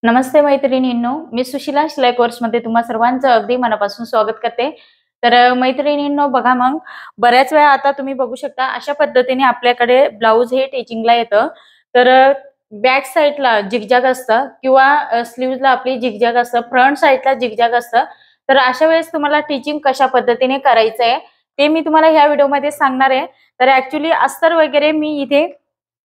नमस्ते मैत्रिणींनो, मी सुशिला शिलाई कोर्समध्ये तुम्हा सर्वांचं अगदी मनापासून स्वागत करते. तर मैत्रिणींनो बघा मग बऱ्याच वेळा आता तुम्ही बघू शकता अशा पद्धतीने आपल्याकडे ब्लाउज हे टिचिंगला येतं. तर बॅक साईडला झिगझॅग असतं किंवा स्लीव्हजला आपली झिगझॅग असतं, फ्रंट साईडला झिगझॅग असतं. तर अशा वेळेस तुम्हाला टिचिंग कशा पद्धतीने करायचं आहे, ते मी तुम्हाला ह्या व्हिडिओमध्ये सांगणार आहे. तर ॲक्चुअली अस्तर वगैरे मी इथे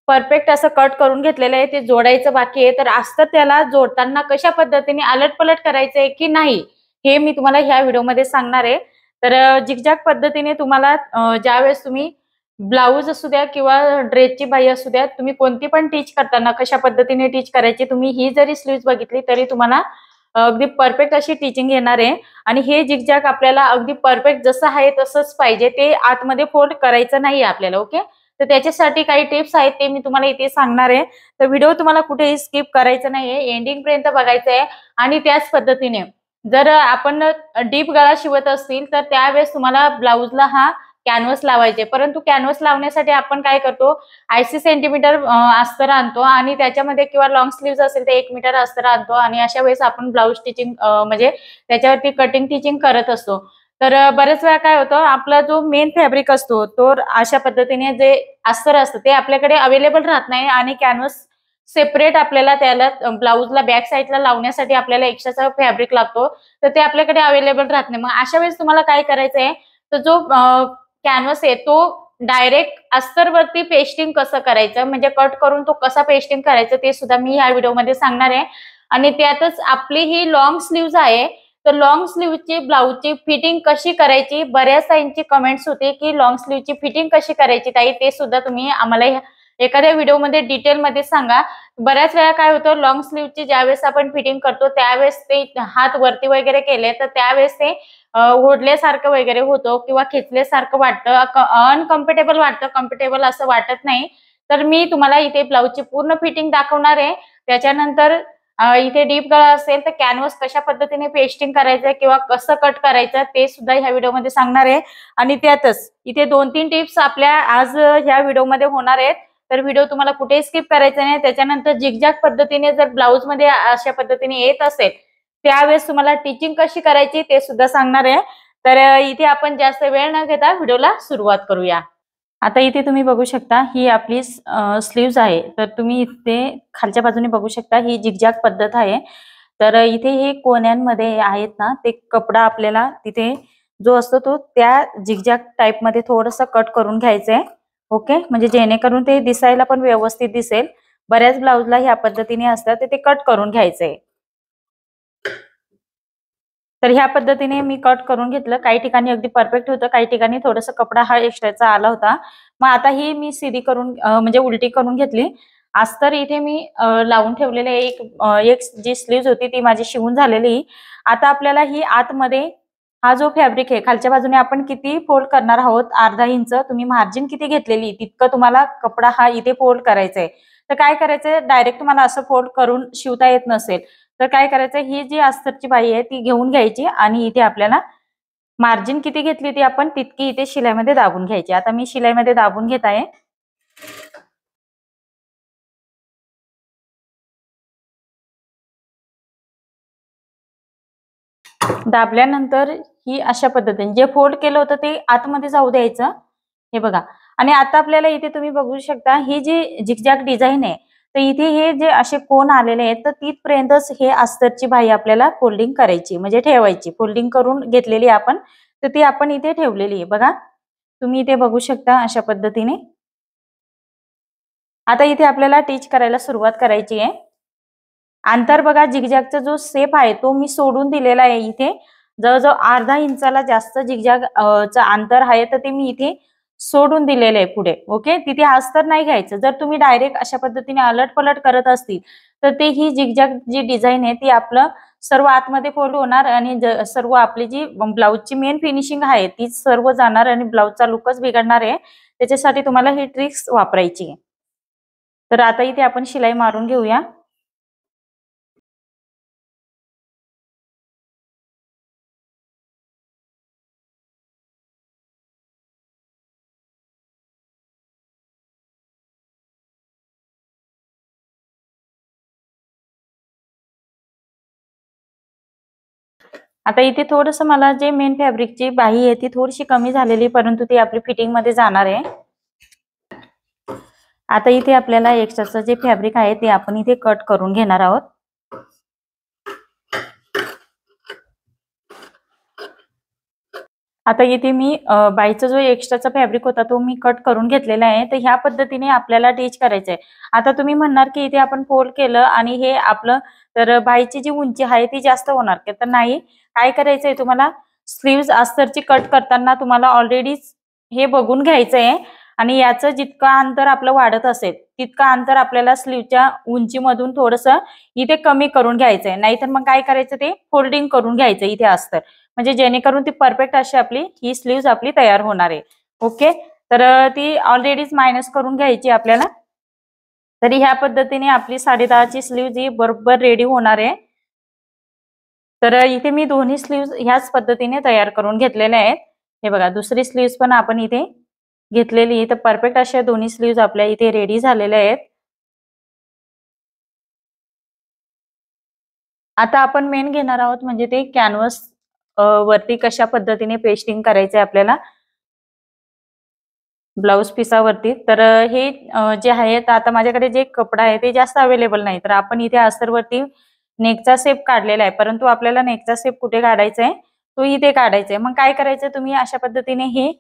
परफेक्ट असं कट करून घेतलेलं आहे, ते जोडायचं बाकी आहे. तर अस्तर त्याला जोडताना कशा पद्धतीने अलट-पलट करायचंय की नाही, हे मी तुम्हाला ह्या व्हिडिओमध्ये सांगणार आहे. तर झिगझॅग पद्धतीने तुम्हाला ज्यावेळेस तुम्ही ब्लाउज असू द्या किंवा ड्रेसची बाही असू द्या, तुम्ही कोणती पण टीच करताना कशा पद्धतीने टीच करायची, तुम्ही ही जरी स्लीव्हज बघितली तरी तुम्हाला अगदी परफेक्ट अशी टीचिंग येणार आहे. आणि हे झिगझॅग आपल्याला अगदी परफेक्ट जसं आहे तसंच पाहिजे, ते आतमध्ये फोल्ड करायचं नाही आपल्याला. ओके. तर त्याच्यासाठी काही टिप्स आहेत ते मी तुम्हाला इथे सांगणार आहे. तर व्हिडिओ तुम्हाला कुठेही स्किप करायचा नाहीये, एंडिंग पर्यंत बघायचं आहे. आणि त्याच पद्धतीने जर आपण डीप गळा शिवत असतील तर त्यावेळेस तुम्हाला ब्लाउजला हा कॅनव्हास लावायचे. परंतु कॅनव्हास लावण्यासाठी आपण काय करतो, 80 सेंटीमीटर अस्तर आणतो आणि त्याच्यामध्ये किंवा लॉंग स्लीव्हज असेल तर 1 मीटर अस्तर आणतो आणि अशा वेळेस आपण ब्लाउज स्टिचिंग म्हणजे त्याच्यावरती कटिंग टिचिंग करत असतो. तर बऱ्याच वेळा काय होतं, आपला जो मेन फॅब्रिक असतो तो अशा पद्धतीने जे अस्तर असतं ते आपल्याकडे अवेलेबल राहत नाही आणि कॅनव्हास सेपरेट आपल्याला त्याला ब्लाउजला बॅक साईडला लावण्यासाठी आपल्याला एक्स्ट्राचा फॅब्रिक लागतो. तर ते आपल्याकडे अवेलेबल राहत नाही. मग अशा वेळेस तुम्हाला काय करायचंय, तर जो कॅनव्हास आहे तो डायरेक्ट अस्तरवरती पेस्टिंग कसं करायचं, म्हणजे कट करून तो कसा पेस्टिंग करायचं ते सुद्धा मी या व्हिडिओमध्ये सांगणार आहे. आणि त्यातच आपली ही लॉंग स्लीव्हज आहे, तर लॉंग स्लीव्हची ब्लाउजची फिटिंग कशी करायची, बऱ्याच ताईंची कमेंट्स होते की लॉंग स्लीव्हची फिटिंग कशी करायची ताई, ते सुद्धा तुम्ही आम्हाला एखाद्या व्हिडिओमध्ये डिटेलमध्ये सांगा. बऱ्याच वेळा काय होतं, लॉंग स्लीव्हची ज्यावेळेस आपण फिटिंग करतो त्यावेळेस ते हात वरती वगैरे केले तर त्यावेळेस ते ओढल्यासारखं वगैरे होतं किंवा खेचल्यासारखं वाटतं, अनकम्फर्टेबल वाटतं, कम्फर्टेबल असं वाटत नाही. तर मी तुम्हाला इथे ब्लाउजची पूर्ण फिटिंग दाखवणार आहे. त्याच्यानंतर इथे डीप गळा असेल तर कॅनव्हास कशा पद्धतीने पेस्टिंग करायचं किंवा कसं कट करायचं ते सुद्धा ह्या व्हिडिओमध्ये सांगणार आहे. आणि त्यातच इथे 2-3 टिप्स आपल्या आज ह्या व्हिडिओमध्ये होणार आहेत. तर व्हिडिओ तुम्हाला कुठेही स्किप करायचा नाही. त्याच्यानंतर झिगझॅग पद्धतीने जर ब्लाउजमध्ये अशा पद्धतीने येत असेल, त्यावेळेस तुम्हाला टिचिंग कशी करायची ते सुद्धा सांगणार आहे. तर इथे आपण जास्त वेळ न घेता व्हिडिओला सुरुवात करूया. आता इथे तुम्ही बघू शकता ही आपली स्लीव्ज आहे. तर तुम्ही इथे खालच्या बाजूने बघू शकता ही झिगझॅग पद्धत आहे. तर इथे हे कोण्यांमध्ये आहेत ना, ते कपडा आपल्याला तिथे जो असतो तो त्या झिगझॅग टाइपमध्ये थोडंसं कट करून घ्यायचंय. ओके. म्हणजे जेणेकरून ते दिसायला पण व्यवस्थित दिसेल. बऱ्याच ब्लाउजला ह्या पद्धतीने असतात, तर ते कट करून घ्यायचंय. तर ह्या पद्धतीने मी कट करून घेतलं. काही ठिकाणी अगदी परफेक्ट होतं, काही ठिकाणी थोडंसं कपडा हा एक्स्ट्राचा आला होता. मग आता ही मी सीधी करून म्हणजे उलटी करून घेतली. अस्तर इथे मी लावून ठेवलेले आहे. एक जी स्लीव्ह होती ती माझी शिवून झालेली. आता आपल्याला ही आतमध्ये हा जो फॅब्रिक आहे खालच्या बाजूने आपण किती फोल्ड करणार आहोत, अर्धा इंच तुम्ही मार्जिन किती घेतलेली तितकं तुम्हाला कपडा हा इथे फोल्ड करायचा आहे. तर काय करायचंय, डायरेक्ट तुम्हाला असं फोल्ड करून शिवता येत नसेल तर काय करायचं, ही जी अस्तरची बाही आहे ती घेऊन घ्यायची आणि इथे आपल्याला मार्जिन किती घेतली ती आपण तितकी इथे शिलाईमध्ये दाबून घ्यायची. आता मी शिलाईमध्ये दाबून घेत आहे. दाबल्यानंतर ही अशा पद्धतीने जे फोल्ड केलं होतं ते आतमध्ये जाऊ द्यायचं. हे बघा. आणि आता आपल्याला इथे तुम्ही बघू शकता ही जी झिगझॅग डिझाइन आहे, तर इथे हे जे असे कोन आलेले आहेत तर तिथपर्यंतच हे अस्तरची बाही आपल्याला फोल्डिंग करायची म्हणजे ठेवायची. फोल्डिंग करून घेतलेली आपण, तर ती आपण इथे ठेवलेली आहे. बघा. तुम्ही इथे बघू शकता अशा पद्धतीने. आता इथे आपल्याला टिच करायला सुरुवात करायची आहे. अंतर बघा, झिगझॅगचा जो शेप आहे तो मी सोडून दिलेला आहे इथे. जवळजवळ अर्धा इंचाला जास्त झिगझॅग चं अंतर आहे, तर ते मी इथे सोडून दिलेलं आहे पुढे. ओके. तिथे अस्तर नाही घ्यायचं. जर तुम्ही डायरेक्ट अशा पद्धतीने अलट-पलट करत असतील तर ते ही झिगझॅग जी डिझाइन आहे ती आपलं सर्व आतमध्ये फोल्ड होणार आणि सर्व आपली जी ब्लाउजची मेन फिनिशिंग आहे ती सर्व जाणार आणि ब्लाउजचा लुकच बिघडणार आहे. त्याच्यासाठी तुम्हाला ही ट्रिक्स वापरायची आहे. तर आता इथे आपण शिलाई मारून घेऊया. आता इथे थोडंसं मला जे मेन फॅब्रिकची बाही आहे ती थोडीशी कमी झालेली, परंतु ती आपली फिटिंग मध्ये जाणार आहे. आता इथे आपल्याला एक्स्ट्राचं जे फॅब्रिक आहे ते आपण इथे कट करून घेणार आहोत. आता इथे मी बाईचा जो एक्स्ट्राचा फॅब्रिक होता तो मी कट करून घेतलेला आहे. तर ह्या पद्धतीने आपल्याला टिच करायचं आहे. आता तुम्ही म्हणणार की इथे आपण फोल्ड केलं आणि हे आपलं तर बाईची जी उंची आहे ती जास्त होणार का? तर नाही, काय करायचंय तुम्हाला, स्लीव्ज अस्तरची कट करताना तुम्हाला ऑलरेडीच हे बघून घ्यायचंय आणि याचं जितकं अंतर आपलं वाढत असेल तितकं अंतर आपल्याला स्लीवच्या उंचीमधून थोडंसं इथे कमी करून घ्यायचंय. नाहीतर मग काय करायचं, ते फोल्डिंग करून घ्यायचं इथे अस्तर, म्हणजे जेणेकरून ती परफेक्ट अशी आपली ही स्लीव्ज आपली तयार होणार आहे. ओके, तर ती ऑलरेडीच मायनस करून घ्यायची आपल्याला. तरी ह्या पद्धतीने आपली 10.5ची स्लीव्ज ही बरोबर रेडी होणार आहे. तर इथे मी दोन्ही स्लीव्ज ह्याच पद्धतीने तयार करून घेतलेल्या आहेत. हे बघा, दुसरी स्लीव्ज पण आपण इथे घेतलेली आहे. तर परफेक्ट अशा दोन्ही स्लीव्ज आपल्या इथे रेडी झालेल्या आहेत. आता आपण मेन घेणार आहोत म्हणजे ते कॅनव्हास वरती कशा पद्धतीने पेस्टिंग करायचंय आपल्याला ब्लाउज पिसावरती. तर हे जे आहे, आता माझ्याकडे जे कपडा आहे ते जास्त अवेलेबल नाही, तर आपण इथे अस्तरवरती नेकचा शेप काढलेला आहे, परंतु आपल्याला नेकचा शेप कुठे काढायचा आहे तो इथे काढायचा आहे. मग काय करायचं, तुम्ही अशा पद्धतीने हे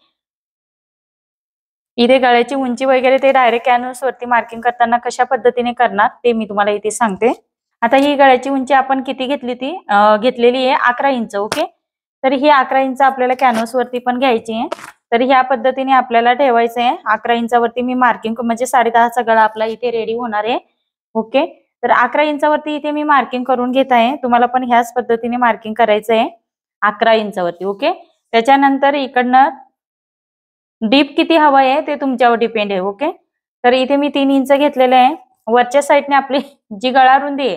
इथे गळ्याची उंची वगैरे ते डायरेक्ट कॅनव्हास वरती मार्किंग करताना कशा पद्धतीने करणार ते मी तुम्हाला इथे सांगते. आता ही गळ्याची उंची आपण किती घेतली, ती घेतलेली आहे 11 इंच. ओके, तर ही 11 इंच आपल्याला कॅनव्हास वरती पण घ्यायची आहे. तर ह्या पद्धतीने आपल्याला ठेवायचं आहे. 11 इंचावरती मी मार्किंग, म्हणजे 10.5चा गळा आपला इथे रेडी होणार आहे. ओके, तर 11 इंचावरती इथे मी मार्किंग करून घेत आहे. तुम्हाला पण ह्याच पद्धतीने मार्किंग करायचं आहे 11 इंचावरती. ओके, त्याच्यानंतर इकडनं डीप किती हवं आहे ते तुमच्यावर डिपेंड आहे. ओके, तर इथे मी 3 इंच घेतलेलं आहे. वरच्या साईडने आपली जी गळा रुंदी आहे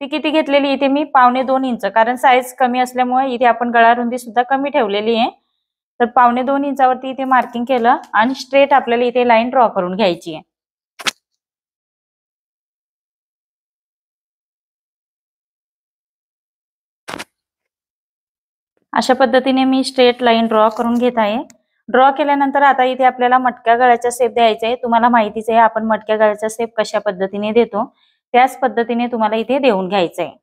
ती किती घेतलेली, इथे मी 1.25 इंच, कारण साईज कमी असल्यामुळे इथे आपण गळा रुंदी सुद्धा कमी ठेवलेली आहे. तर 1.25 इंचावरती इथे मार्किंग केलं आणि स्ट्रेट आपल्याला इथे लाईन ड्रॉ करून घ्यायची आहे. अशा पद्धतीने मी स्ट्रेट लाईन ड्रॉ करून घेत आहे. ड्रॉ केल्यानंतर आता इथे आपल्याला मटक्या गळ्याचा शेप द्यायचा आहे. तुम्हाला माहितीच आहे आपण मटक्या गळ्याचा शेप कशा पद्धतीने देतो, त्याच पद्धतीने तुम्हाला इथे देऊन घ्यायचं आहे.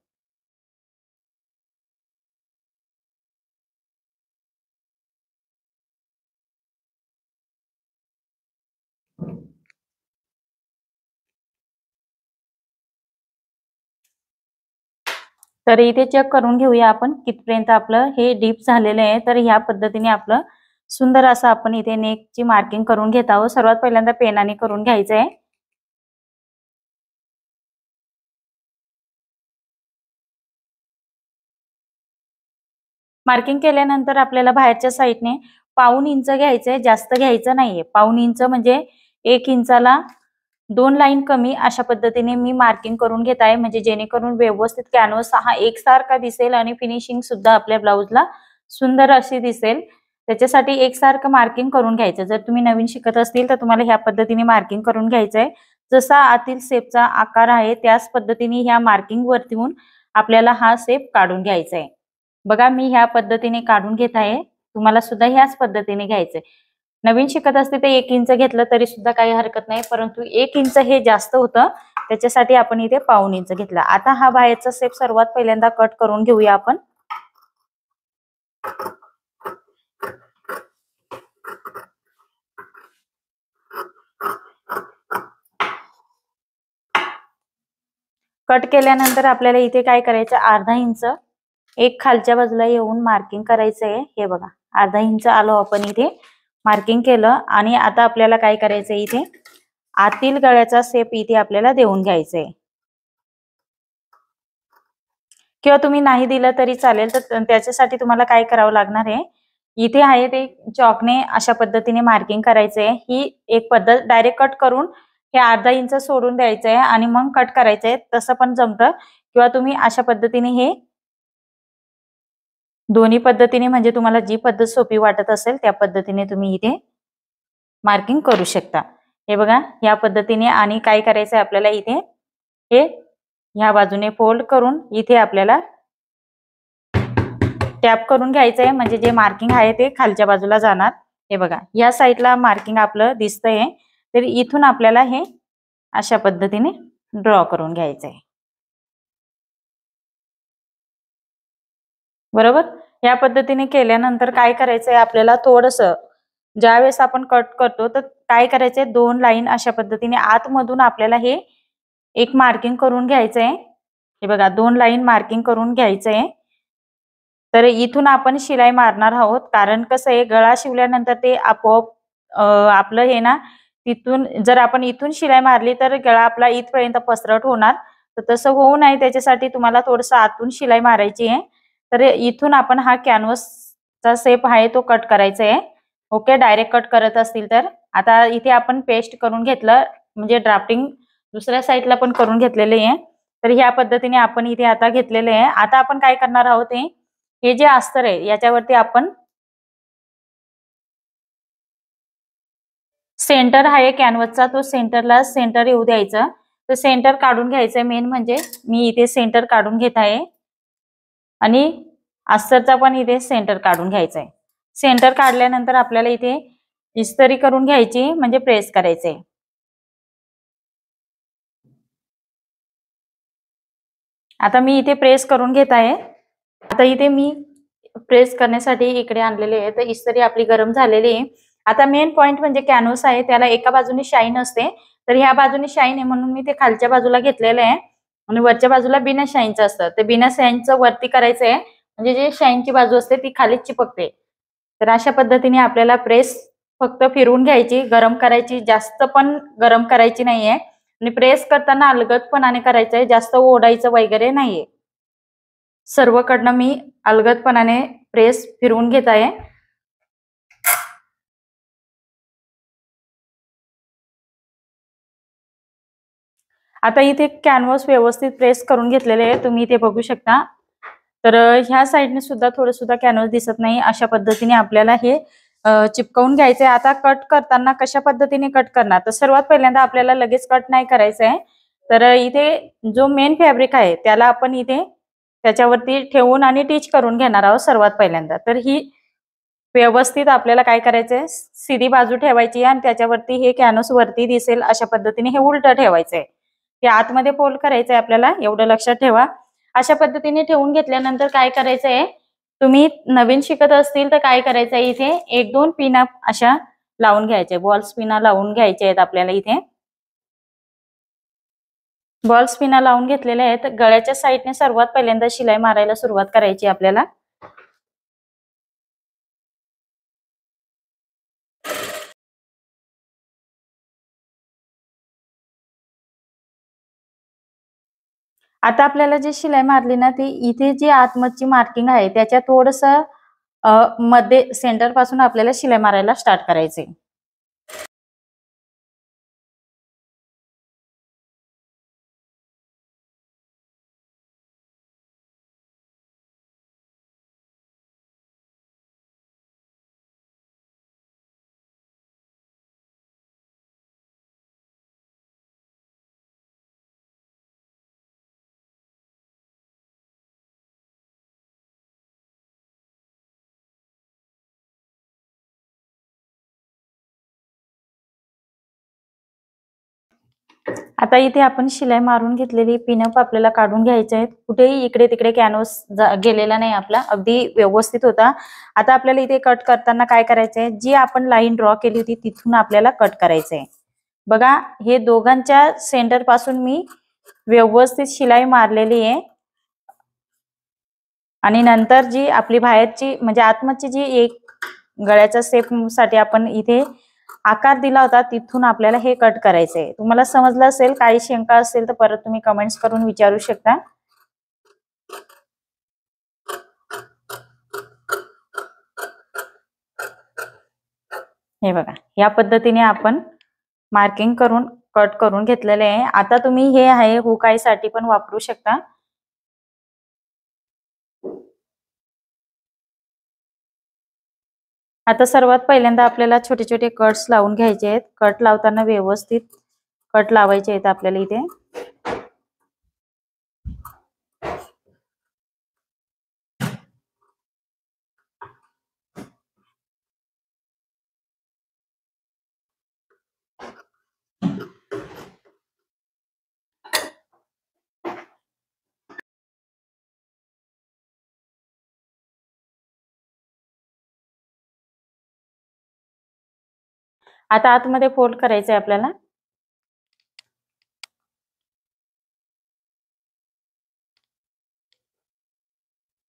तर इथे चेक करून घेऊया आपण कितपर्यंत आपलं हे डीप झालेलं आहे. तर ह्या पद्धतीने आपलं सुंदर असं आपण इथे नेकची मार्किंग करून घेत आहोत. सर्वात पहिल्यांदा पेनाने करून घ्यायचं आहे. मार्किंग केल्यानंतर आपल्याला बाहेरच्या साईडने 1/2 इंच घ्यायचंय, जास्त घ्यायचं नाहीये. 1/2 इंच म्हणजे 1 इंचाला 2 लाईन कमी, अशा पद्धतीने मी मार्किंग करून घेत आहे, म्हणजे जेणेकरून व्यवस्थित कॅनव्हास हा एकसारखा दिसेल आणि फिनिशिंग सुद्धा आपल्या ब्लाउजला सुंदर अशी दिसेल. त्याच्यासाठी एकसारखं मार्किंग करून घ्यायचं. जर तुम्ही नवीन शिकत असतील तर तुम्हाला ह्या पद्धतीने मार्किंग करून घ्यायचंय. जसा आतील शेपचा आकार आहे त्याच पद्धतीने ह्या मार्किंग वरती आपल्याला हा शेप काढून घ्यायचा आहे. बघा, मी ह्या पद्धतीने काढून घेत आहे. तुम्हाला सुद्धा ह्याच पद्धतीने घ्यायचंय. नवीन शिकत असते तर 1 इंच घेतलं तरी सुद्धा काही हरकत नाही, परंतु 1 इंच हे जास्त होतं, त्याच्यासाठी आपण इथे 1/2 इंच घेतला. आता हा बाहेरचा शेप सर्वात पहिल्यांदा कट करून घेऊया आपण. कट केल्यानंतर आपल्याला इथे काय करायचं, अर्धा इंच एक खालच्या बाजूला येऊन मार्किंग करायचं आहे. हे बघा, अर्धा इंच आलो आपण इथे मार्किंग केलं. आणि आता आपल्याला काय करायचं, इथे आतील गळ्याचा शेप इथे आपल्याला देऊन घ्यायचा आहे. किंवा तुम्ही नाही दिलं तरी चालेल. तर त्याच्यासाठी तुम्हाला काय करावं लागणार आहे, इथे आहे ते चॉकने अशा पद्धतीने मार्किंग करायचंय. ही एक पद्धत, डायरेक्ट कट करून हे अर्धा इंच सोडून द्यायचंय आणि मग कट करायचंय, तसं पण जमतं. किंवा तुम्ही अशा पद्धतीने हे दोन्ही पद्धतीने, म्हणजे तुम्हाला जी पद्धत सोपी वाटत असेल त्या पद्धतीने तुम्ही इथे मार्किंग करू शकता. हे बघा, या पद्धतीने. आणि काय करायचंय आपल्याला, इथे हे ह्या बाजूने फोल्ड करून इथे आपल्याला टॅप करून घ्यायचं आहे, म्हणजे जे मार्किंग आहे ते खालच्या बाजूला जाणार. हे बघा, या साईडला मार्किंग आपलं दिसतंय, तर इथून आपल्याला हे अशा पद्धतीने ड्रॉ करून घ्यायचं आहे. बरोबर. या पद्धतीने केल्यानंतर काय करायचंय आपल्याला, थोडंसं ज्यावेळेस आपण कट करतो तर काय करायचंय, 2 लाईन अशा पद्धतीने आतमधून आपल्याला हे एक मार्किंग करून घ्यायचंय. हे बघा, 2 लाईन मार्किंग करून घ्यायचंय. तर इथून आपण शिलाई मारणार आहोत, कारण कसं आहे, गळा शिवल्यानंतर ते आपोआप आपलं हे ना, तिथून जर आपण इथून शिलाई मारली तर गळा आपला इथपर्यंत पसरट होणार. तर तसं होऊ नये त्याच्यासाठी तुम्हाला थोडंसं आतून शिलाई मारायची आहे. तर इथून आपण हा कॅनव्हासचा शेप आहे तो कट करायचा आहे. ओके, डायरेक्ट कट करत असतील तर. आता इथे आपण पेस्ट करून घेतलं, म्हणजे ड्राफ्टिंग दुसऱ्या साईडला पण करून घेतलेले आहे. तर ह्या पद्धतीने आपण इथे आता घेतलेले आहे. आता आपण काय करणार आहोत, हे जे अस्तर आहे याच्यावरती आपण सेंटर आहे कॅनव्हासचा, तो सेंटरला सेंटर येऊ द्यायचा. तर सेंटर काढून घ्यायचंय. मेन म्हणजे मी इथे सेंटर काढून घेत आहे आणि अस्तरचा पण इथे सेंटर काढून घ्यायचा आहे. सेंटर काढल्यानंतर आपल्याला इथे इस्त्री करून घ्यायची, म्हणजे प्रेस करायचे. आता मी इथे प्रेस करून घेत आहे. आता इथे मी प्रेस करण्यासाठी इकडे आणलेले आहे. तर इस्त्री आपली गरम झालेली आहे. आता मेन पॉइंट म्हणजे कॅनव्हास आहे, त्याला एका बाजूने शाईन असते. तर ह्या बाजूने शाईन आहे म्हणून मी ते खालच्या बाजूला घेतलेलं आहे आणि वरच्या बाजूला बिना शाईनचं असतं. ते बिना शाईनचं वरती करायचं आहे, म्हणजे जे शाईनची बाजू असते ती खालीच चिपकते. तर अशा पद्धतीने आपल्याला प्रेस फक्त फिरवून घ्यायची, गरम करायची, जास्त पण गरम करायची नाहीये आणि प्रेस करताना अलगदपणाने करायचंय, जास्त ओढायचं वगैरे नाहीये. सर्वकडनं मी अलगदपणाने प्रेस फिरवून घेत आहे. आता इथे कॅनव्हास व्यवस्थित प्रेस करून घेतलेले आहे, तुम्ही इथे बघू शकता. तर ह्या साईडने सुद्धा थोडं सुद्धा कॅनव्हास दिसत नाही. अशा पद्धतीने आपल्याला हे चिपकवून घ्यायचंय. आता कट करताना कशा पद्धतीने कट करणार, तर सर्वात पहिल्यांदा आपल्याला लगेच कट नाही करायचंय. तर इथे जो मेन फॅब्रिक आहे त्याला आपण इथे त्याच्यावरती ठेवून आणि टिच करून घेणार आहोत सर्वात पहिल्यांदा. तर ही व्यवस्थित आपल्याला काय करायचंय, सीधी बाजू ठेवायची आणि त्याच्यावरती हे कॅनव्हास वरती दिसेल अशा पद्धतीने हे उलट ठेवायचंय. ते आतमध्ये फोल्ड करायचंय आपल्याला, एवढं लक्षात ठेवा. अशा पद्धतीने ठेवून घेतल्यानंतर काय करायचंय, तुम्ही नवीन शिकत असतील तर काय करायचंय, इथे 1-2 पिना अशा लावून घ्यायचे, बॉल्स पिना लावून घ्यायचे आहेत आपल्याला. इथे बॉल्स पिना लावून घेतलेल्या आहेत. गळ्याच्या साईडने सर्वात पहिल्यांदा शिलाई मारायला सुरुवात करायची आपल्याला. आता आपल्याला जी शिलाई मारली ना, ती इथे जी आतमधची मार्किंग आहे त्याच्या थोडस मध्ये सेंटर पासून आपल्याला शिलाई मारायला स्टार्ट करायचे. आता इथे आपण शिलाई मारून घेतलेली पिनअप आपल्याला काढून घ्यायचे आहेत. कुठेही इकडे तिकडे कॅनव्हास गेलेला नाही आपला, अगदी व्यवस्थित होता. आता आपल्याला इथे कट करताना काय करायचंय, जी आपण लाईन ड्रॉ केली होती तिथून आपल्याला कट करायचंय. बघा, हे दोघांच्या सेंटर पासून मी व्यवस्थित शिलाई मारलेली आहे आणि नंतर जी आपली बाहेरची म्हणजे आतमधची जी एक गळ्याच्या शेप साठी आपण इथे आकार दिला होता तिथून आपल्याला हे कट करायचंय. तुम्हाला समजलं असेल, काही शंका असेल तर परत तुम्ही कमेंट्स करून विचारू शकता. हे बघा, या पद्धतीने आपण मार्किंग करून कट करून घेतलेले आहे. आता तुम्ही हे आहे हुकाई साठी पण वापरू शकता. आता सर्वात पहिल्यांदा आपल्याला छोटे छोटे कट्स लावून घ्यायचे आहेत. कट लावताना व्यवस्थित कट लावायचे आहेत आपल्याला इथे. आता आतमध्ये फोल्ड करायचंय आपल्याला.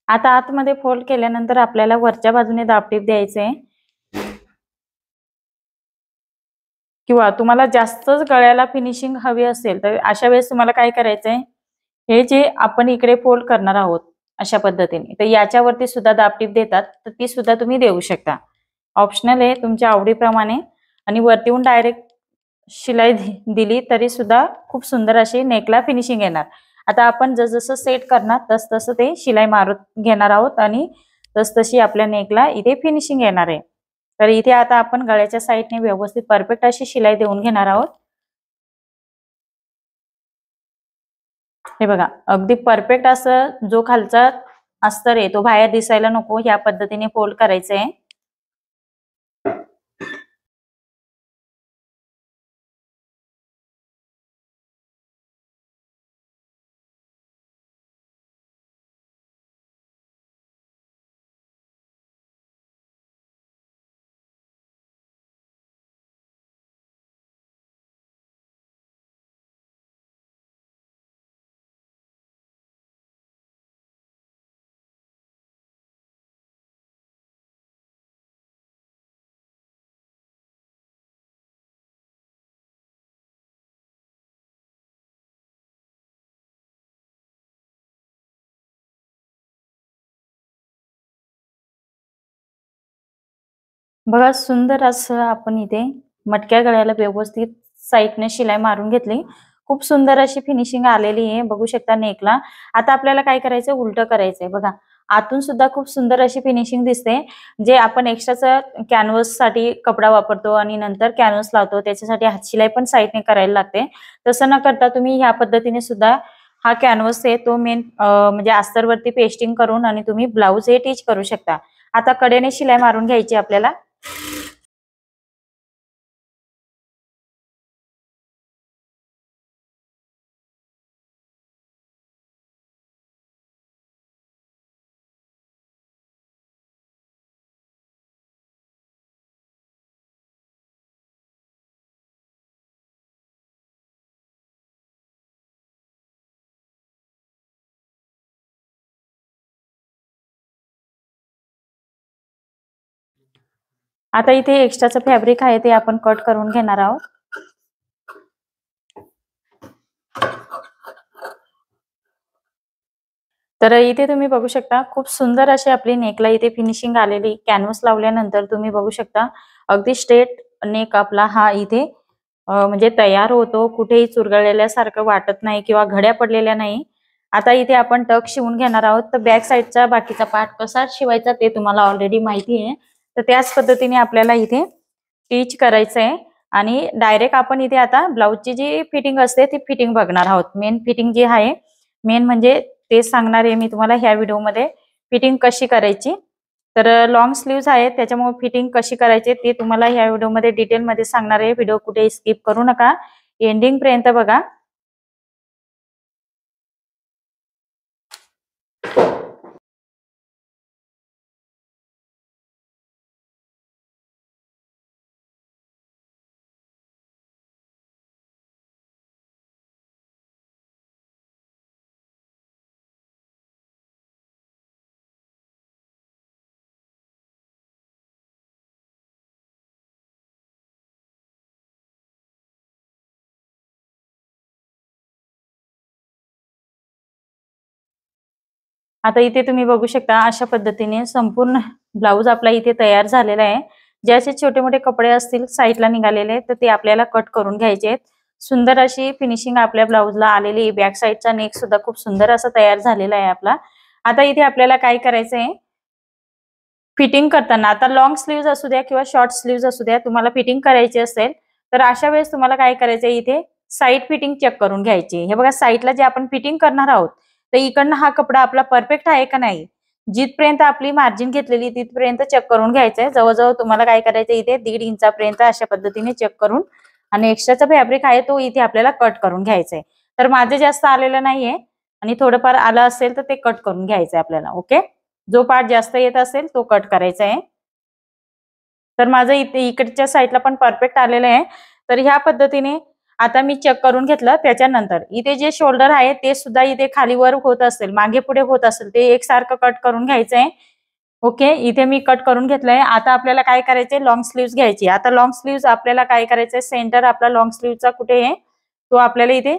आता आतमध्ये फोल्ड केल्यानंतर आपल्याला वरच्या बाजूने दाबटीप द्यायचंय, किंवा तुम्हाला जास्तच गळ्याला फिनिशिंग हवी असेल तर अशा वेळेस तुम्हाला काय करायचंय, हे जे आपण इकडे फोल्ड करणार आहोत अशा पद्धतीने, तर याच्यावरती सुद्धा दाबटीप देतात, तर ती सुद्धा तुम्ही देऊ शकता. ऑप्शनल आहे तुमच्या आवडीप्रमाणे. आणि वरतीहून डायरेक्ट शिलाई दिली तरी सुद्धा खूप सुंदर अशी नेकला फिनिशिंग येणार. आता आपण जसं सेट करणार तसं ते शिलाई मारून घेणार आहोत आणि तशी आपल्या नेकला इथे फिनिशिंग येणार आहे. तर इथे आता आपण गळ्याच्या साईडने व्यवस्थित परफेक्ट अशी शिलाई देऊन घेणार आहोत. हे बघा, अगदी परफेक्ट असं जो खालचा अस्तर आहे तो बाहेर दिसायला नको, या पद्धतीने फोल्ड करायचंय. बघा, सुंदर असं आपण इथे मटक्या गळ्याला व्यवस्थित साईडने शिलाई मारून घेतली. खूप सुंदर अशी फिनिशिंग आलेली आहे, बघू शकता नेकला. आता आपल्याला काय करायचंय, उलट करायचंय. बघा, आतून सुद्धा खूप सुंदर अशी फिनिशिंग दिसते. जे आपण एक्स्ट्राचा कॅनव्हस साठी कपडा वापरतो आणि नंतर कॅनव्हस लावतो, त्याच्यासाठी हातशिलाई पण साईडने करायला लागते. तसं न करता तुम्ही ह्या पद्धतीने सुद्धा हा कॅनव्हस आहे तो मेन म्हणजे अस्तरवरती पेस्टिंग करून आणि तुम्ही ब्लाऊज हे टिच करू शकता. आता कडेने शिलाई मारून घ्यायची आपल्याला. आता इथे एक्स्ट्राचं फॅब्रिक आहे ते आपण कट करून घेणार आहोत. तर इथे तुम्ही बघू शकता खूप सुंदर अशी आपली नेकला इथे फिनिशिंग आलेली. कॅनव्हस लावल्यानंतर तुम्ही बघू शकता अगदी स्ट्रेट नेक आपला हा इथे म्हणजे तयार होतो. कुठेही चुरगळलेल्यासारखं वाटत नाही किंवा घड्या पडलेल्या नाही. आता इथे आपण टक शिवून घेणार आहोत. तर बॅक साईडचा बाकीचा पार्ट कसा शिवायचा ते तुम्हाला ऑलरेडी माहिती आहे. तर त्याच पद्धतीने आपल्याला इथे टिच करायचंय आणि डायरेक्ट आपण इथे आता ब्लाऊजची जी फिटिंग असते ती फिटिंग बघणार आहोत. मेन फिटिंग जी आहे, मेन म्हणजे तेच सांगणार आहे मी तुम्हाला ह्या व्हिडिओमध्ये फिटिंग कशी करायची. तर लॉंग स्लीव्ज आहेत त्याच्यामुळे फिटिंग कशी करायची ते तुम्हाला ह्या व्हिडिओमध्ये डिटेलमध्ये सांगणार आहे. व्हिडिओ कुठे स्किप करू नका, एंडिंग पर्यंत बघा. आता इथे तुम्ही बघू शकता अशा पद्धतीने संपूर्ण ब्लाऊज आपला इथे तयार झालेला आहे. जे असे छोटे मोठे कपडे असतील साईडला निघालेले तर ते आपल्याला कट करून घ्यायचे आहेत. सुंदर अशी फिनिशिंग आपल्या ब्लाऊजला आलेली आहे. बॅक साईडचा नेक सुद्धा खूप सुंदर असा तयार झालेला आहे आपला. आता इथे आपल्याला काय करायचंय, फिटिंग करताना आता लॉंग स्लीव्ज असू द्या किंवा शॉर्ट स्लीव्ज असू द्या, तुम्हाला फिटिंग करायची असेल तर अशा वेळेस तुम्हाला काय करायचंय, इथे साईड फिटिंग चेक करून घ्यायची. हे बघा, साईडला जे आपण फिटिंग करणार आहोत तर इकडनं हा कपडा आपला परफेक्ट आहे का नाही, जिथपर्यंत आपली मार्जिन घेतलेली तिथपर्यंत चेक करून घ्यायचंय. जवळजवळ तुम्हाला काय करायचं, इथे 1.5 इंचापर्यंत अशा पद्धतीने चेक करून आणि एक्स्ट्राचा फॅब्रिक आहे तो इथे आपल्याला कट करून घ्यायचंय. तर माझे जास्त आलेलं नाहीये आणि थोडंफार आलं असेल तर ते कट करून घ्यायचंय आपल्याला. ओके, जो पार्ट जास्त येत असेल तो कट करायचा आहे. तर माझं इथे इकडच्या साईडला पण परफेक्ट आलेलं आहे. तर ह्या पद्धतीने आता मी चेक करून घेतलं. त्याच्यानंतर इथे जे शोल्डर आहे ते सुद्धा इथे खाली वर होत असेल, मागे पुढे होत असेल, ते एकसारखं कट करून घ्यायचं आहे. ओके, इथे मी कट करून घेतलंय. आता आपल्याला काय करायचंय, लॉंग स्लीव्ह घ्यायची. आता लॉंग स्लीव्ह आपल्याला काय करायचंय, सेंटर आपला लॉंग स्लीव्हचा कुठे आहे तो आपल्याला इथे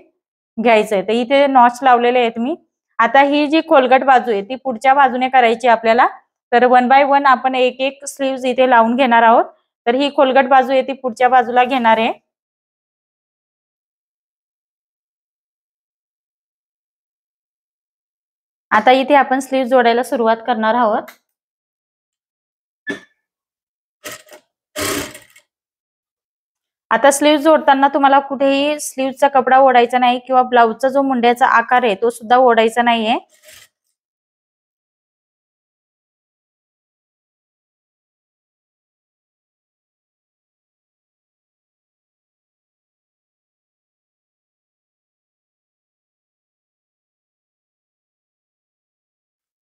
घ्यायचा आहे. तर इथे नॉच लावलेले आहेत मी. आता ही जी खोलगट बाजू आहे ती पुढच्या बाजूने करायची आपल्याला. तर 1 बाय 1 आपण एक एक स्लीव्ह इथे लावून घेणार आहोत. तर ही खोलगट बाजू आहे ती पुढच्या बाजूला घेणार आहे. आता इथे आपण स्लीव्ह जोडायला सुरुवात करणार आहोत. आता स्लीव्ह जोडताना तुम्हाला कुठेही स्लीव्हचा कपडा ओढायचा नाही किंवा ब्लाउजचा जो मुंड्याचा आकार आहे तो सुद्धा ओढायचा नाहीये.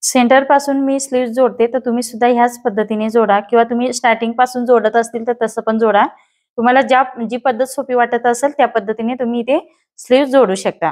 सेंटर पासून मी स्लीव्ह जोडते, तर तुम्ही सुद्धा ह्याच पद्धतीने जोडा किंवा तुम्ही स्टार्टिंग पासून जोडत असतील तर तसं पण जोडा. तुम्हाला जी पद्धत सोपी वाटत असेल त्या पद्धतीने तुम्ही इथे स्लीव्ह जोडू शकता.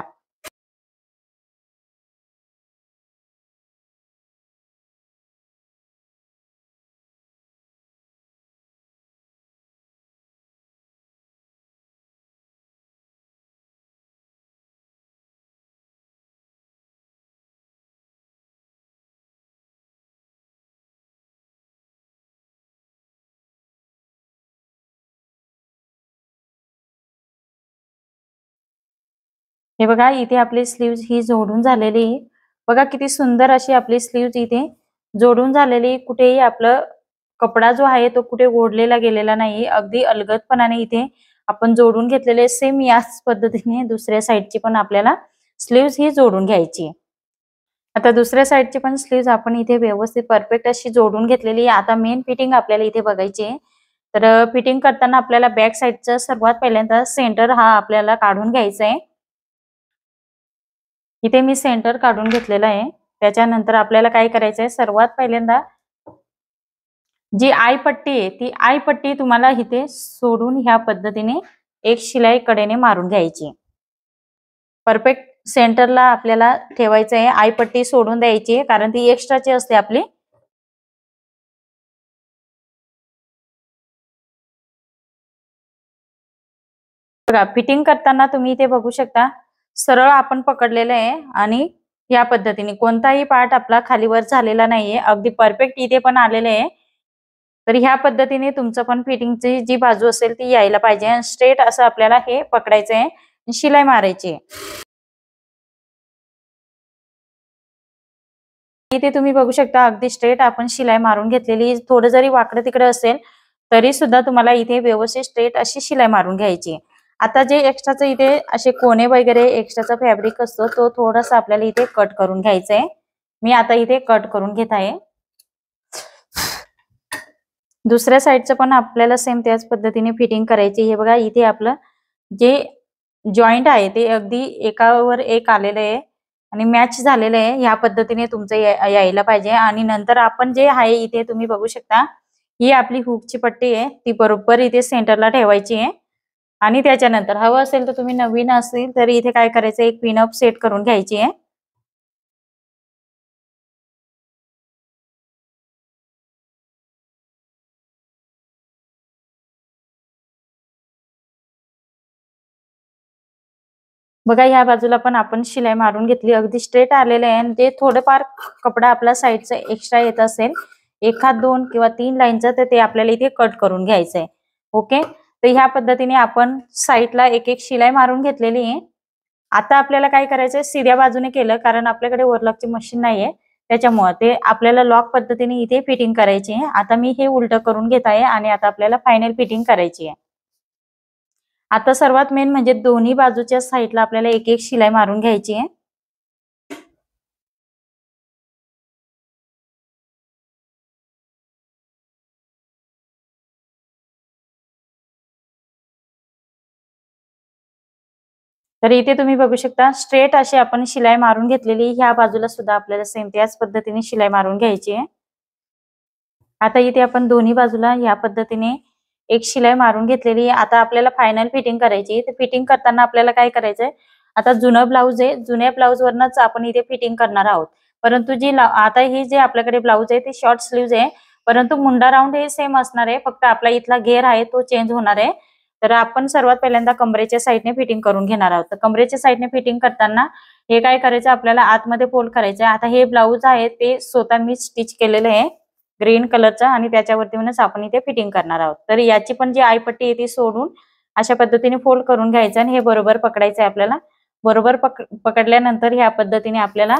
हे बघा इथे आपली स्लीव्ह ही जोडून झालेली आहे. बघा किती सुंदर अशी आपली स्लीव्ह इथे जोडून झालेली. कुठेही आपलं कपडा जो आहे तो कुठे ओढलेला गेलेला नाही. अगदी अलगदपणाने इथे आपण जोडून घेतलेले. सेम याच पद्धतीने दुसऱ्या साईडची पण आपल्याला स्लीव्ह ही जोडून घ्यायची. आता दुसऱ्या साईडची पण स्लीव्ह आपण इथे व्यवस्थित परफेक्ट अशी जोडून घेतलेली आहे. आता मेन फिटिंग आपल्याला इथे बघायची आहे. तर फिटिंग करताना आपल्याला बॅक साईडचा सर्वात पहिल्यांदा सेंटर हा आपल्याला काढून घ्यायचा आहे. इथे मी सेंटर काढून घेतलेला आहे. त्याच्यानंतर आपल्याला काय करायचं आहे, सर्वात पहिल्यांदा जी आयपट्टी आहे ती आयपट्टी तुम्हाला इथे सोडून ह्या पद्धतीने एक शिलाई कडेने मारून घ्यायची. परफेक्ट सेंटरला आपल्याला ठेवायचं आहे. आयपट्टी सोडून द्यायची कारण ती एक्स्ट्राची असते आपली. बघा फिटिंग करताना तुम्ही इथे बघू शकता सरळ आपण पकडलेलं आहे आणि या पद्धतीने कोणताही पार्ट आपला खालीवर झालेला नाहीये. अगदी परफेक्ट इथे पण आलेले आहे. तर ह्या पद्धतीने तुमचं पण फिटिंगची जी बाजू असेल ती यायला पाहिजे. स्ट्रेट असं आपल्याला हे पकडायचं आहे, शिलाई मारायची आहे. इथे तुम्ही बघू शकता अगदी स्ट्रेट आपण शिलाई मारून घेतलेली. थोडं जरी वाकडं तिकडे असेल तरी सुद्धा तुम्हाला इथे व्यवस्थित स्ट्रेट अशी शिलाई मारून घ्यायची. आता जे एक्स्ट्राचं इथे असे कोणे वगैरे एक्स्ट्राचा फॅब्रिक असतो तो थोडासा आपल्याला इथे कट करून घ्यायचा आहे. मी आता इथे कट करून घेत आहे. दुसऱ्या साईडचं पण आपल्याला सेम त्याच पद्धतीने फिटिंग करायची. हे बघा इथे आपलं जे जॉईंट आहे ते अगदी एकावर एक आलेलं आहे आणि मॅच झालेलं आहे. ह्या पद्धतीने तुमचं यायला पाहिजे. आणि नंतर आपण जे आहे इथे तुम्ही बघू शकता ही आपली हुकची पट्टी आहे ती बरोबर इथे सेंटरला ठेवायची आहे. आणि त्याच्यानंतर हवं असेल तर तुम्ही नवीन असेल तर इथे काय करायचं, एक पिनअप सेट करून घ्यायची आहे. बघा ह्या बाजूला पण आपण शिलाई मारून घेतली. अगदी स्ट्रेट आलेलं आहे. आणि ते थोडंफार कपडा आपला साईडचा एक्स्ट्रा येत असेल एखाद 2 किंवा 3 लाईनचं तर ते आपल्याला इथे कट करून घ्यायचंय. ओके, तर ह्या पद्धतीने आपण साईडला एक एक शिलाई मारून घेतलेली आहे. आता आपल्याला काय करायचंय, सीध्या बाजूने केलं कारण आपल्याकडे ओव्हरलॉकची मशीन नाहीये त्याच्यामुळे ते आपल्याला लॉक पद्धतीने इथे फिटिंग करायची आहे. आता मी हे उलट करून घेत आहे आणि आता आपल्याला फायनल फिटिंग करायची आहे. आता सर्वात मेन म्हणजे दोन्ही बाजूच्या साईडला आपल्याला एक एक शिलाई मारून घ्यायची आहे. तर इथे तुम्ही बघू शकता स्ट्रेट अशी आपण शिलाई मारून घेतलेली. ह्या बाजूला सुद्धा आपल्याला सेम त्याच पद्धतीने शिलाई मारून घ्यायची आहे. आता इथे आपण दोन्ही बाजूला या पद्धतीने एक शिलाई मारून घेतलेली आहे। आता आपल्याला फायनल फिटिंग करायची। तर फिटिंग करताना आपल्याला काय करायचंय, आता जुनं ब्लाऊज आहे, जुन्या ब्लाऊज वरनच आपण इथे फिटिंग करणार आहोत। परंतु आता ही जे आपल्याकडे ब्लाऊज आहे ते शॉर्ट स्लीव्ज आहे, परंतु मुंडा राऊंड हे सेम असणार आहे, फक्त आपला इथला घेर आहे तो चेंज होणार आहे। तर आपण सर्वात पहिल्यांदा कमरेच्या साईडने फिटिंग करून घेणार आहोत। तर कमरेच्या साईडने फिटिंग करताना हे काय करायचं, आपल्याला आतमध्ये फोल्ड करायचं आहे। आता हे ब्लाऊज आहे ते स्वतः मी स्टिच केलेलं आहे ग्रीन कलरचा, आणि त्याच्यावरतीच आपण इथे फिटिंग करणार आहोत। तर याची पण जी आईपट्टी आहे ती सोडून अशा पद्धतीने फोल्ड करून घ्यायचं आणि हे बरोबर पकडायचं आहे आपल्याला। बरोबर पकडल्यानंतर ह्या पद्धतीने आपल्याला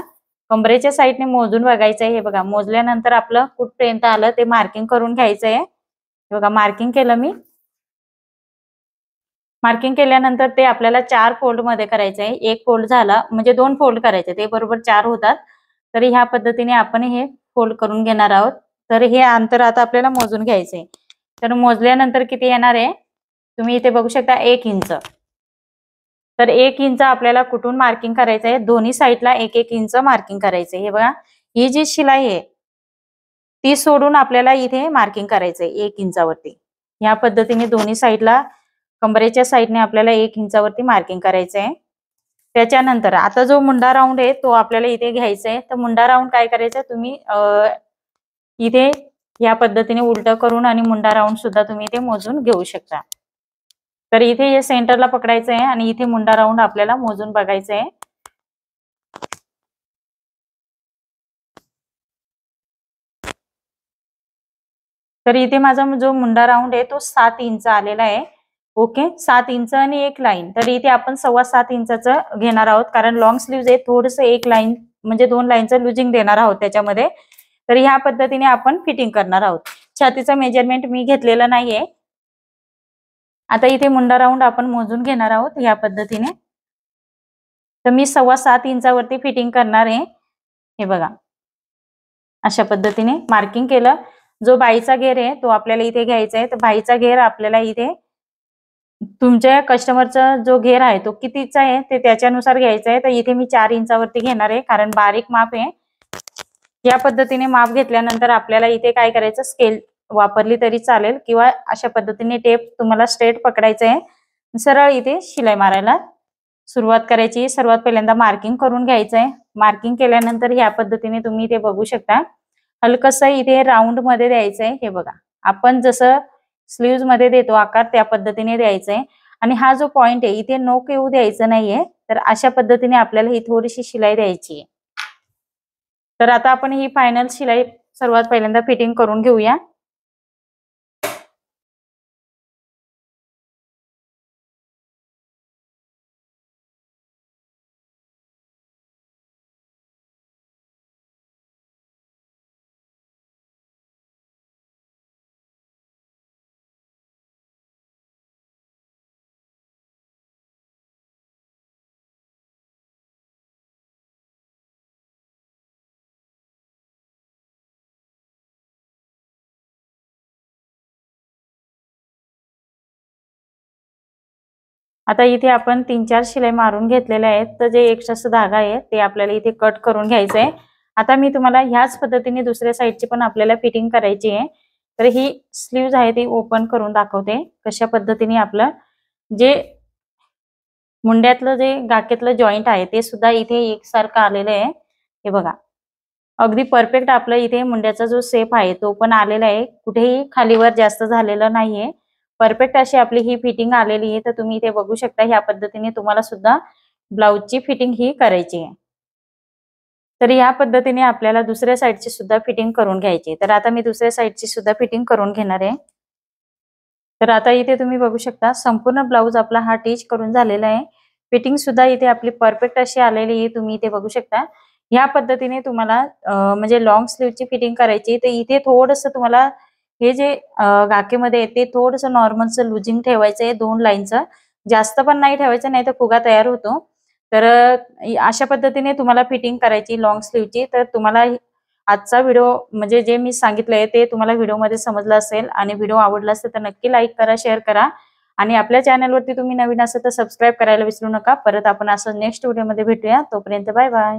कमरेच्या साईडने मोजून बघायचं आहे। हे बघा, मोजल्यानंतर आपलं कुठपर्यंत आलं ते मार्किंग करून घ्यायचं आहे। हे बघा, मार्किंग केलं मी। मार्किंग केल्यानंतर ते आपल्याला 4 फोल्ड मध्ये करायचं आहे। एक फोल्ड झाला म्हणजे 2 फोल्ड करायचे, ते बरोबर 4 होतात। तर ह्या पद्धतीने आपण हे फोल्ड करून घेणार आहोत। तर हे अंतर आता आपल्याला मोजून घ्यायचंय। तर मोजल्यानंतर किती येणार आहे तुम्ही इथे बघू शकता, 1 इंच। तर 1 इंच आपल्याला कुठून मार्किंग करायचं आहे, दोन्ही साईडला 1-1 इंच मार्किंग करायचंय। हे बघा, ही जी शिलाई आहे ती सोडून आपल्याला इथे मार्किंग करायचंय 1 इंचावरती। या पद्धतीने दोन्ही साईडला कमरेच्या साईडने आपल्याला 1 इंचावरती मार्किंग करायचंय। त्याच्यानंतर आता जो मुंडा राऊंड आहे तो आपल्याला इथे घ्यायचा आहे। तर मुंडा राऊंड काय करायचं, तुम्ही इथे या पद्धतीने उलट करून आणि मुंडा राऊंड सुद्धा तुम्ही इथे मोजून घेऊ शकता। तर इथे हे सेंटरला पकडायचं आहे आणि इथे मुंडा राऊंड आपल्याला मोजून बघायचं आहे। तर इथे माझा जो मुंडा राऊंड आहे तो 7 इंच आलेला आहे। ओके, 7 इंच आणि एक लाईन। तर इथे आपण 7.25 इंचाचं घेणार आहोत, कारण लॉंग स्लीव्ज आहे, थोडंसं एक लाईन म्हणजे 2 लाईनचं लुजिंग देणार आहोत त्याच्यामध्ये। तर ह्या पद्धतीने आपण फिटिंग करणार आहोत। छातीचं मेजरमेंट मी घेतलेलं नाहीये। आता इथे मुंडा राऊंड आपण मोजून घेणार आहोत या पद्धतीने। तर मी 7.25 इंचावरती फिटिंग करणार आहे। हे बघा, अशा पद्धतीने मार्किंग केलं। जो बाईचा घेर आहे तो आपल्याला इथे घ्यायचा आहे। तर बाईचा घेर आपल्याला इथे तुमच्या कस्टमरचा जो घेर आहे तो कितीचा आहे ते त्याच्यानुसार घ्यायचा आहे। तर इथे मी 4 इंचावरती घेणार आहे, कारण बारीक माप आहे। या पद्धतीने माप घेतल्यानंतर आपल्याला इथे काय करायचं, स्केल वापरली तरी चालेल किंवा अशा पद्धतीने टेप तुम्हाला स्ट्रेट पकडायचं आहे। सरळ इथे शिलाई मारायला सुरुवात करायची। सर्वात पहिल्यांदा मार्किंग करून घ्यायचं आहे। मार्किंग केल्यानंतर ह्या पद्धतीने तुम्ही इथे बघू शकता, हलकसं इथे राऊंड मध्ये द्यायचं आहे। हे बघा, आपण जसं स्लीव्ज मध्ये देतो आकार त्या पद्धतीने द्यायचं आहे। आणि हा जो पॉइंट आहे इथे नोक येऊ द्यायचं नाहीये। तर अशा पद्धतीने आपल्याला ही थोडीशी शिलाई द्यायची आहे। तर आता आपण ही फायनल शिलाई सर्वात पहिल्यांदा फिटिंग करून घेऊया। आता इथे आपण 3-4 शिलाई मारून घेतलेल्या आहेत। तर जे एक्स्ट्राचा धागा आहे ते आपल्याला इथे कट करून घ्यायचा आहे। आता मी तुम्हाला ह्याच पद्धतीने दुसऱ्या साईडची पण आपल्याला फिटिंग करायची आहे। तर ही स्लीव्ज आहे ती ओपन करून दाखवते कशा पद्धतीने आपलं जे मुंड्यातलं जे गाक्यातलं जॉईंट आहे ते सुद्धा इथे एकसारखं आलेलं आहे। हे बघा, अगदी परफेक्ट आपलं इथे मुंड्याचा जो शेप आहे तो पण आलेला आहे, कुठेही खालीवर जास्त झालेलं नाहीये। परफेक्ट अशी आपली ही फिटिंग आलेली आहे। तर तुम्ही इथे बघू शकता, ह्या पद्धतीने तुम्हाला सुद्धा ब्लाऊजची फिटिंग ही करायची आहे। तर या पद्धतीने आपल्याला दुसऱ्या साईडची सुद्धा फिटिंग करून घ्यायची। तर आता मी दुसऱ्या साईडची सुद्धा फिटिंग करून घेणार आहे। तर आता इथे तुम्ही बघू शकता, संपूर्ण ब्लाऊज आपला हा टिच करून झालेला आहे। फिटिंग सुद्धा इथे आपली परफेक्ट अशी आलेली आहे, तुम्ही इथे बघू शकता। ह्या पद्धतीने तुम्हाला म्हणजे लॉंग स्लीव्हची फिटिंग करायची। तर इथे थोडंसं तुम्हाला हे जे गाकेमध्ये आहे ते थोडंसं नॉर्मलचं लुजिंग ठेवायचं आहे, 2 लाईनचं, जास्त पण नाही ठेवायचं, नाही तर फुगा तयार होतो। तर अशा पद्धतीने तुम्हाला फिटिंग करायची लॉंग स्लीव्हची। तर तुम्हाला आजचा व्हिडिओ म्हणजे जे मी सांगितलंय ते तुम्हाला व्हिडिओमध्ये समजलं असेल आणि व्हिडिओ आवडला असेल तर नक्की लाईक करा, शेअर करा आणि आपल्या चॅनलवरती तुम्ही नवीन असेल तर सबस्क्राईब करायला विसरू नका। परत आपण असं नेक्स्ट व्हिडिओमध्ये भेटूया, तोपर्यंत बाय बाय।